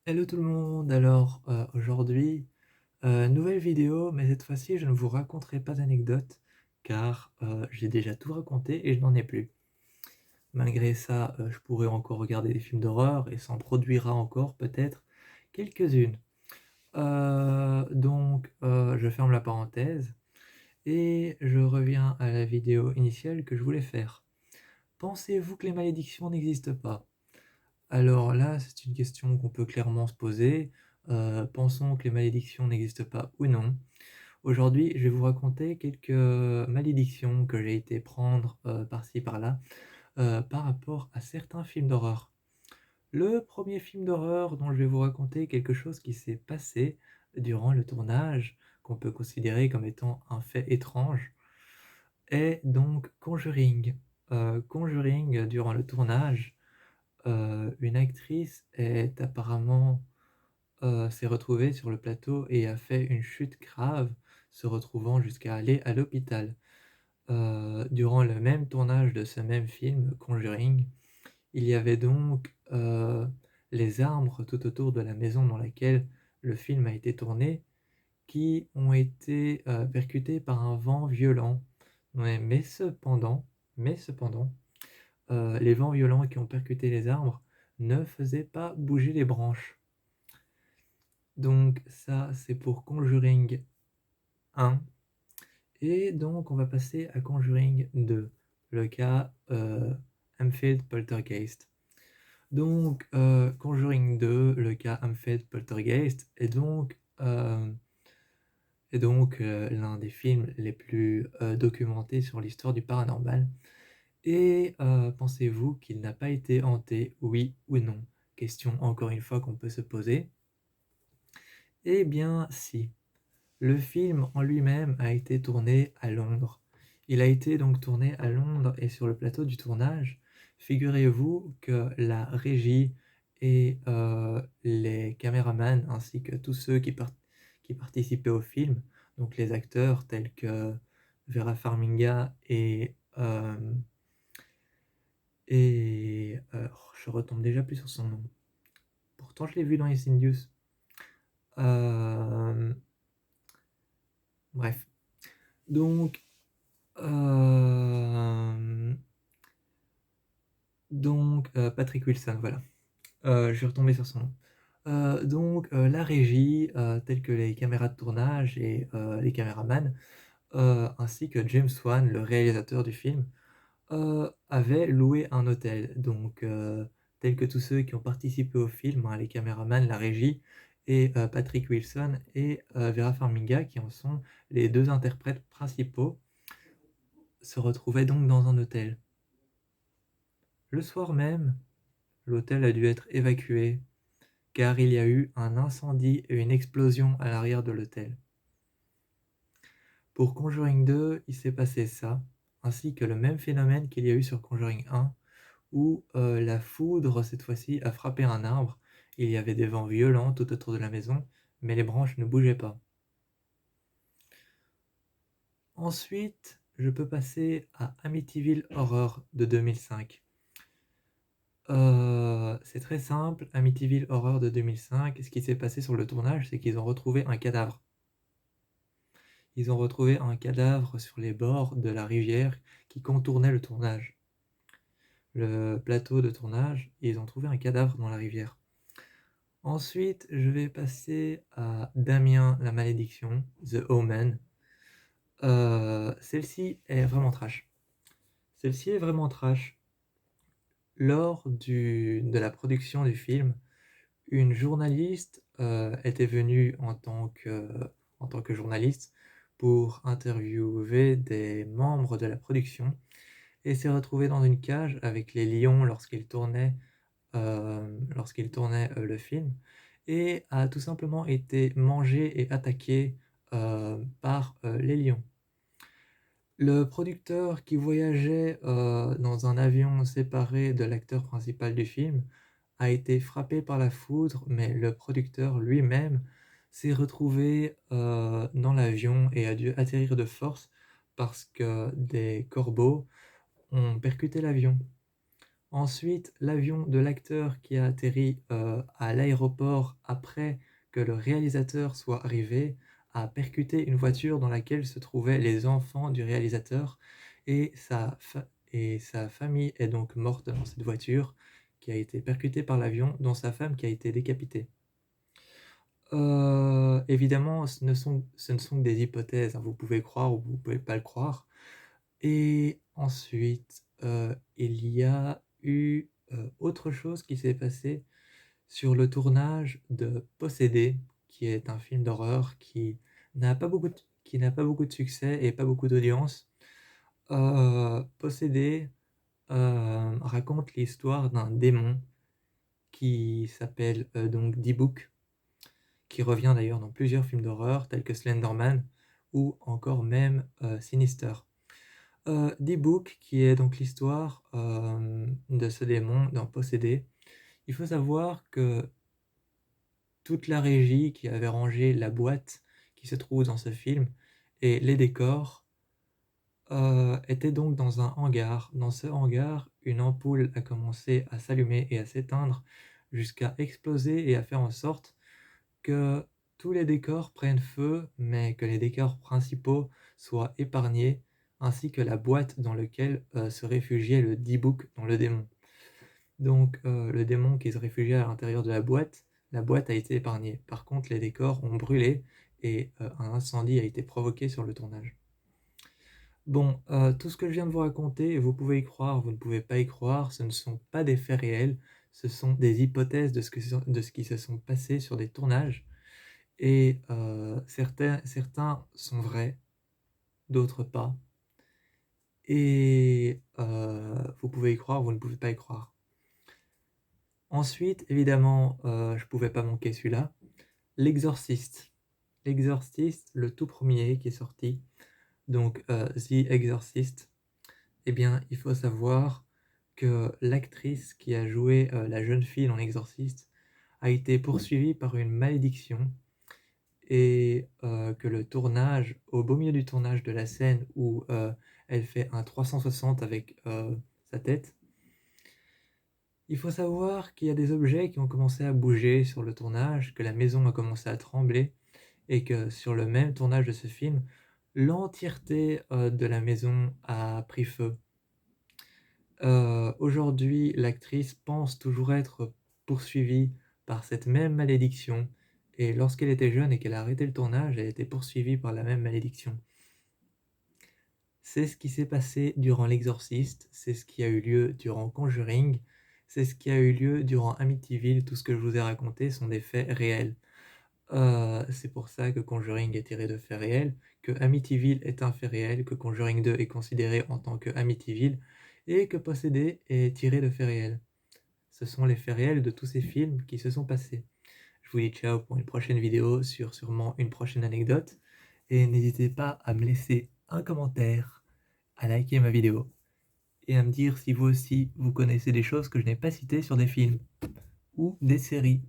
Hello tout le monde, alors aujourd'hui, nouvelle vidéo, mais cette fois-ci je ne vous raconterai pas d'anecdotes car j'ai déjà tout raconté et je n'en ai plus. Malgré ça, je pourrais encore regarder des films d'horreur et s'en produira encore peut-être quelques-unes. Je ferme la parenthèse et je reviens à la vidéo initiale que je voulais faire. Pensez-vous que les malédictions n'existent pas? Alors là, c'est une question qu'on peut clairement se poser. Pensons que les malédictions n'existent pas ou non. Aujourd'hui, je vais vous raconter quelques malédictions que j'ai été prendre par-ci par-là par rapport à certains films d'horreur. Le premier film d'horreur dont je vais vous raconter quelque chose qui s'est passé durant le tournage, qu'on peut considérer comme étant un fait étrange, est donc Conjuring. Conjuring, durant le tournage, une actrice est apparemment s'est retrouvée sur le plateau et a fait une chute grave, se retrouvant jusqu'à aller à l'hôpital. Durant le même tournage de ce même film, Conjuring, il y avait donc les arbres tout autour de la maison dans laquelle le film a été tourné qui ont été percutés par un vent violent. Ouais, mais cependant, les vents violents qui ont percuté les arbres ne faisaient pas bouger les branches. Donc ça, c'est pour Conjuring 1. Et donc on va passer à Conjuring 2, le cas Enfield Poltergeist. Donc Conjuring 2, le cas Enfield Poltergeist, est donc l'un des films les plus documentés sur l'histoire du paranormal. Et pensez-vous qu'il n'a pas été hanté, oui ou non? Question encore une fois qu'on peut se poser. Eh bien si. Le film en lui-même a été tourné à Londres. Il a été donc tourné à Londres et sur le plateau du tournage, figurez-vous que la régie et les caméramans ainsi que tous ceux qui participaient au film, donc les acteurs tels que Vera Farmiga je retombe déjà plus sur son nom. Pourtant je l'ai vu dans Insidious. Euh, Bref. Donc Euh, Patrick Wilson, voilà. Je vais retomber sur son nom. La régie, telle que les caméras de tournage et les caméramans, ainsi que James Wan, le réalisateur du film, avaient loué un hôtel. Tels que tous ceux qui ont participé au film, hein, les caméramans, la régie, et Patrick Wilson et Vera Farmiga, qui en sont les deux interprètes principaux, se retrouvaient donc dans un hôtel. Le soir même, l'hôtel a dû être évacué car il y a eu un incendie et une explosion à l'arrière de l'hôtel. Pour Conjuring 2, il s'est passé ça, ainsi que le même phénomène qu'il y a eu sur Conjuring 1, où la foudre, cette fois-ci, a frappé un arbre. Il y avait des vents violents tout autour de la maison, mais les branches ne bougeaient pas. Ensuite, je peux passer à Amityville Horror de 2005. C'est très simple, Amityville Horror de 2005, ce qui s'est passé sur le tournage, c'est qu'ils ont retrouvé un cadavre. Ils ont retrouvé un cadavre sur les bords de la rivière qui contournait le tournage. Le plateau de tournage, ils ont trouvé un cadavre dans la rivière. Ensuite, je vais passer à Damien la malédiction, The Omen. Celle-ci est vraiment trash. Celle-ci est vraiment trash. De la production du film, une journaliste était venue en tant que journaliste pour interviewer des membres de la production et s'est retrouvée dans une cage avec les lions lorsqu'il tournait le film et a tout simplement été mangée et attaquée par les lions. Le producteur qui voyageait dans un avion séparé de l'acteur principal du film a été frappé par la foudre, mais le producteur lui-même s'est retrouvé dans l'avion et a dû atterrir de force parce que des corbeaux ont percuté l'avion. Ensuite, l'avion de l'acteur qui a atterri à l'aéroport après que le réalisateur soit arrivé a percuté une voiture dans laquelle se trouvaient les enfants du réalisateur et sa famille est donc morte dans cette voiture qui a été percutée par l'avion, dont sa femme qui a été décapitée. Évidemment, ce ne sont que des hypothèses, hein, vous pouvez croire ou vous pouvez pas le croire. Et ensuite, il y a eu, autre chose qui s'est passé sur le tournage de Possédé, qui est un film d'horreur qui n'a pas beaucoup de succès et pas beaucoup d'audience. Possédé, raconte l'histoire d'un démon qui s'appelle, donc Dybbuk, qui revient d'ailleurs dans plusieurs films d'horreur tels que Slenderman ou encore même, Sinister. Dybbuk, qui est donc l'histoire, de ce démon dans Possédé. Il faut savoir que toute la régie qui avait rangé la boîte qui se trouve dans ce film et les décors, étaient donc dans un hangar. Dans ce hangar, une ampoule a commencé à s'allumer et à s'éteindre jusqu'à exploser et à faire en sorte que tous les décors prennent feu, mais que les décors principaux soient épargnés, ainsi que la boîte dans laquelle se réfugiait le Dybbuk, dans le démon. Donc le démon qui se réfugiait à l'intérieur de la boîte a été épargnée. Par contre, les décors ont brûlé et un incendie a été provoqué sur le tournage. Bon, tout ce que je viens de vous raconter, vous pouvez y croire, vous ne pouvez pas y croire, ce ne sont pas des faits réels, ce sont des hypothèses de ce qui se sont passés sur des tournages. Et certains sont vrais, d'autres pas. Et vous pouvez y croire, vous ne pouvez pas y croire. Ensuite, évidemment, je pouvais pas manquer celui-là, L'Exorciste. L'Exorciste, le tout premier qui est sorti, donc The Exorcist. Eh bien, il faut savoir que l'actrice qui a joué la jeune fille dans L'Exorciste a été poursuivie par une malédiction et que le tournage, au beau milieu du tournage de la scène où elle fait un 360 avec sa tête, il faut savoir qu'il y a des objets qui ont commencé à bouger sur le tournage, que la maison a commencé à trembler et que sur le même tournage de ce film, l'entièreté de la maison a pris feu. Aujourd'hui, l'actrice pense toujours être poursuivie par cette même malédiction et lorsqu'elle était jeune et qu'elle a arrêté le tournage, elle a été poursuivie par la même malédiction. C'est ce qui s'est passé durant L'Exorciste, c'est ce qui a eu lieu durant Conjuring, c'est ce qui a eu lieu durant Amityville, tout ce que je vous ai raconté sont des faits réels. C'est pour ça que Conjuring est tiré de faits réels, que Amityville est un fait réel, que Conjuring 2 est considéré en tant que Amityville, et que Possédé est tiré de faits réels. Ce sont les faits réels de tous ces films qui se sont passés. Je vous dis ciao pour une prochaine vidéo sur sûrement une prochaine anecdote, et n'hésitez pas à me laisser un commentaire, à liker ma vidéo, et à me dire si vous aussi vous connaissez des choses que je n'ai pas citées sur des films, ou des séries.